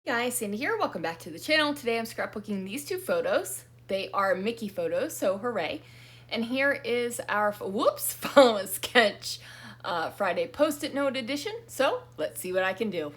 Guys, Sandy here. Welcome back to the channel. Today I'm scrapbooking these two photos. They are Mickey photos, so hooray. And here is our, follow a sketch Friday Post-it note edition. So let's see what I can do.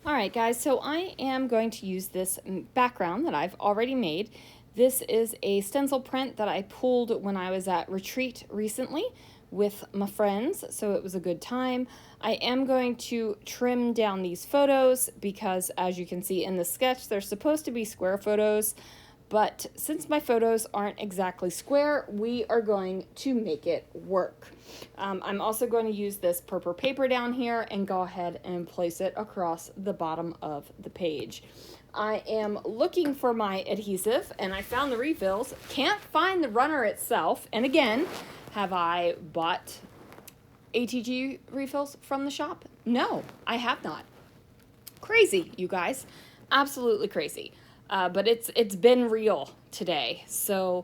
All right, guys, so I am going to use this background that I've already made. This is a stencil print that I pulled when I was at retreat recently with my friends, so it was a good time. I am going to trim down these photos because, as you can see in the sketch, they're supposed to be square photos, but since my photos aren't exactly square, we are going to make it work. I'm also going to use this purple paper down here and go ahead and place it across the bottom of the page. I am looking for my adhesive and I found the refills, can't find the runner itself, and again, have I bought ATG refills from the shop? No, I have not. Crazy, you guys. Absolutely crazy. But it's been real today. So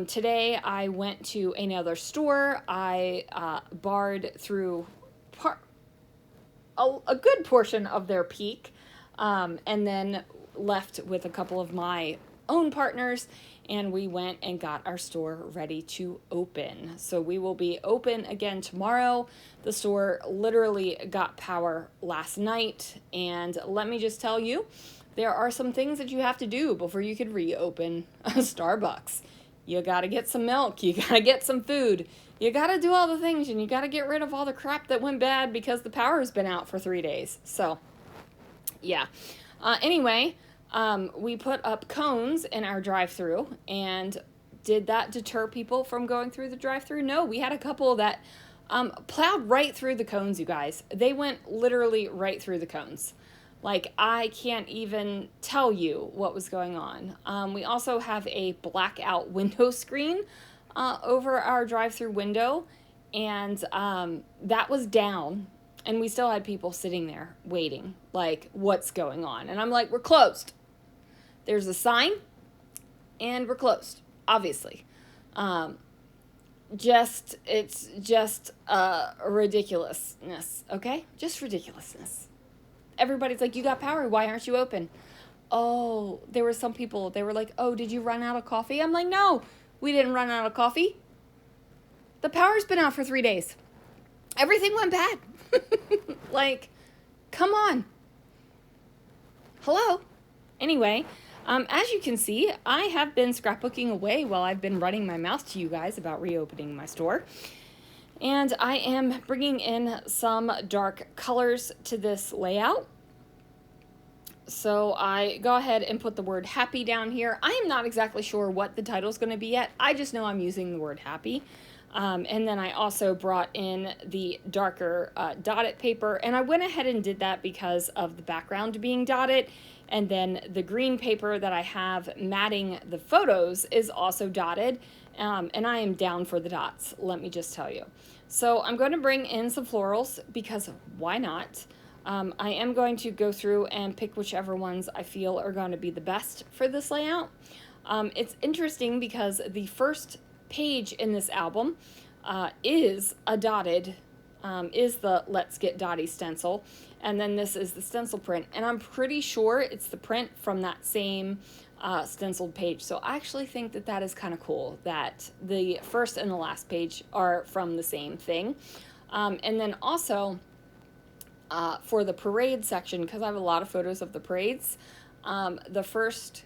today I went to another store. I barred through a good portion of their peak, and then left with a couple of my own partners, and we went and got our store ready to open. So we will be open again tomorrow. The store literally got power last night, and let me just tell you, there are some things that you have to do before you could reopen a Starbucks. You gotta get some milk, you gotta get some food, you gotta do all the things, and you gotta get rid of all the crap that went bad because the power has been out for 3 days. So, yeah. Anyway, we put up cones in our drive-thru, and did that deter people from going through the drive-thru? No, we had a couple that plowed right through the cones, you guys. They went literally right through the cones. Like, I can't even tell you what was going on. We also have a blackout window screen over our drive-through window, and that was down, and we still had people sitting there waiting, like, what's going on? And I'm like, we're closed. There's a sign, and we're closed, obviously. It's just ridiculousness, okay? Just ridiculousness. Everybody's like, you got power, why aren't you open? Oh, there were some people, they were like, oh, did you run out of coffee? I'm like, no, we didn't run out of coffee. The power's been out for 3 days. Everything went bad. Like, come on. Hello? Anyway, as you can see, I have been scrapbooking away while I've been running my mouth to you guys about reopening my store. And I am bringing in some dark colors to this layout. So I go ahead and put the word happy down here. I am not exactly sure what the title is going to be yet. I just know I'm using the word happy. And then I also brought in the darker dotted paper, and I went ahead and did that because of the background being dotted. And then the green paper that I have matting the photos is also dotted, and I am down for the dots, let me just tell you. So I'm going to bring in some florals because why not? I am going to go through and pick whichever ones I feel are going to be the best for this layout. It's interesting because the first page in this album is a dotted, is the Let's Get Dotty stencil, and then this is the stencil print, and I'm pretty sure it's the print from that same stenciled page. So I actually think that that is kind of cool that the first and the last page are from the same thing. And then also for the parade section, because I have a lot of photos of the parades, the first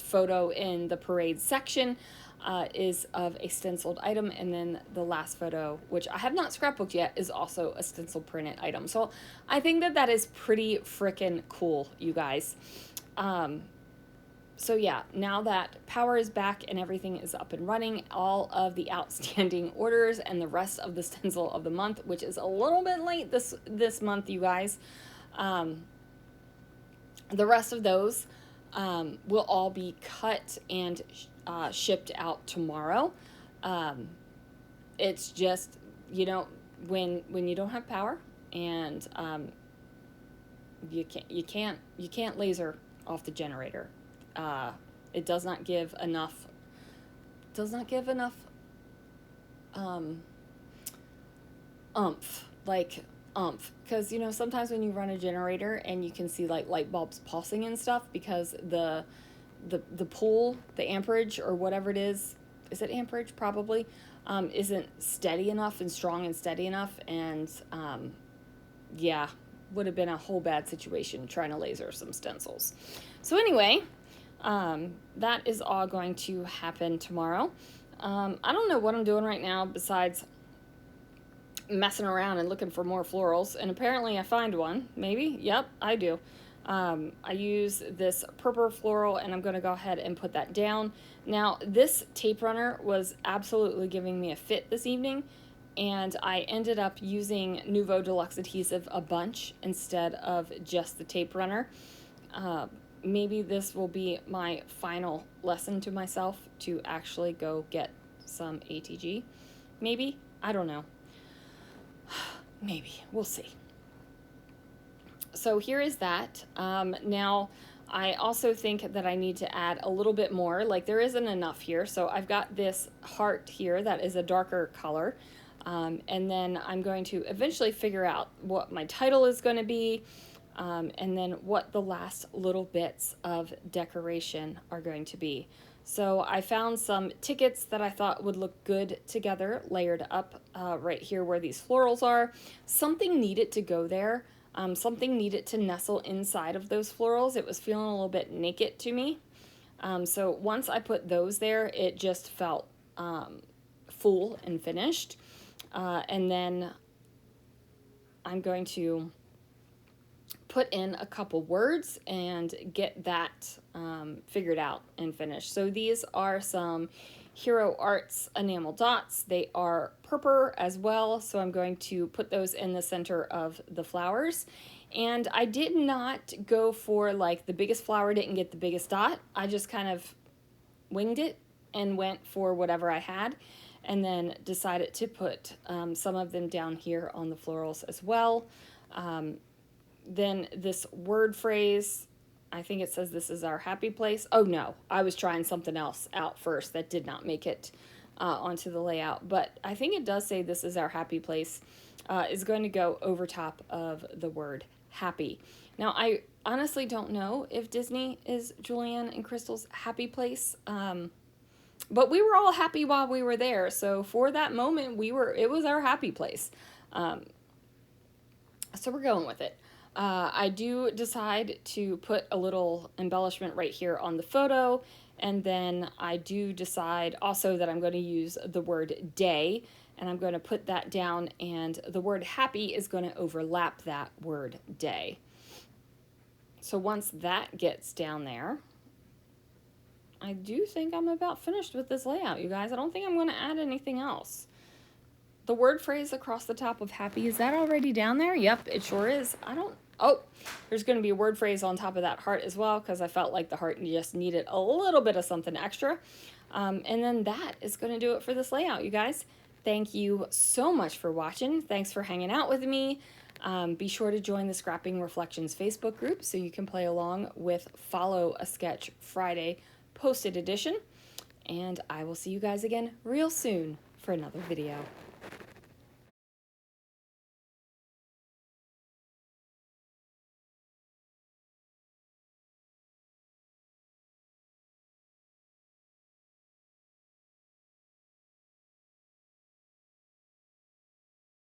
photo in the parade section is of a stenciled item, and then the last photo, which I have not scrapbooked yet, is also a stencil printed item. So I think that that is pretty freaking cool, you guys. So yeah, now that power is back and everything is up and running, all of the outstanding orders and the rest of the stencil of the month, which is a little bit late this month, you guys, the rest of those will all be cut and shipped out tomorrow. It's just, you know, when you don't have power and you can't laser off the generator. It does not give enough umph, like umph. Because, you know, sometimes when you run a generator and you can see like light bulbs pulsing and stuff because the pull, the amperage or whatever it is it amperage? Probably, isn't steady enough and strong and steady enough. And yeah, would have been a whole bad situation trying to laser some stencils. So anyway, that is all going to happen tomorrow. I don't know what I'm doing right now besides messing around and looking for more florals, and apparently I find one. Maybe, yep, I do. I use this purple floral, and I'm going to go ahead and put that down. Now, this tape runner was absolutely giving me a fit this evening, and I ended up using Nuvo Deluxe Adhesive a bunch instead of just the tape runner. Maybe this will be my final lesson to myself to actually go get some ATG. Maybe, I don't know. Maybe, we'll see. So here is that. Now, I also think that I need to add a little bit more. Like, there isn't enough here. So I've got this heart here that is a darker color. And then I'm going to eventually figure out what my title is going to be. And then what the last little bits of decoration are going to be. So I found some tickets that I thought would look good together, layered up right here where these florals are. Something needed to go there. Something needed to nestle inside of those florals. It was feeling a little bit naked to me. So once I put those there, it just felt full and finished. And then I'm going to put in a couple words and get that figured out and finished. So these are some Hero Arts enamel dots. They are purple as well, so I'm going to put those in the center of the flowers. And I did not go for like the biggest flower didn't get the biggest dot. I just kind of winged it and went for whatever I had, and then decided to put some of them down here on the florals as well. Then this word phrase, I think it says this is our happy place. Oh no, I was trying something else out first that did not make it onto the layout, but I think it does say this is our happy place, is going to go over top of the word happy. Now, I honestly don't know if Disney is Julianne and Crystal's happy place, but we were all happy while we were there. So for that moment, it was our happy place. So we're going with it. I do decide to put a little embellishment right here on the photo, and then I do decide also that I'm going to use the word day, and I'm going to put that down, and the word happy is going to overlap that word day. So once that gets down there, I do think I'm about finished with this layout, you guys. I don't think I'm going to add anything else. The word phrase across the top of happy, is that already down there? Yep, it sure is. Oh, there's going to be a word phrase on top of that heart as well, because I felt like the heart just needed a little bit of something extra. And then that is going to do it for this layout, you guys. Thank you so much for watching. Thanks for hanging out with me. Be sure to join the Scrapping Reflections Facebook group so you can play along with Follow a Sketch Friday posted edition. And I will see you guys again real soon for another video.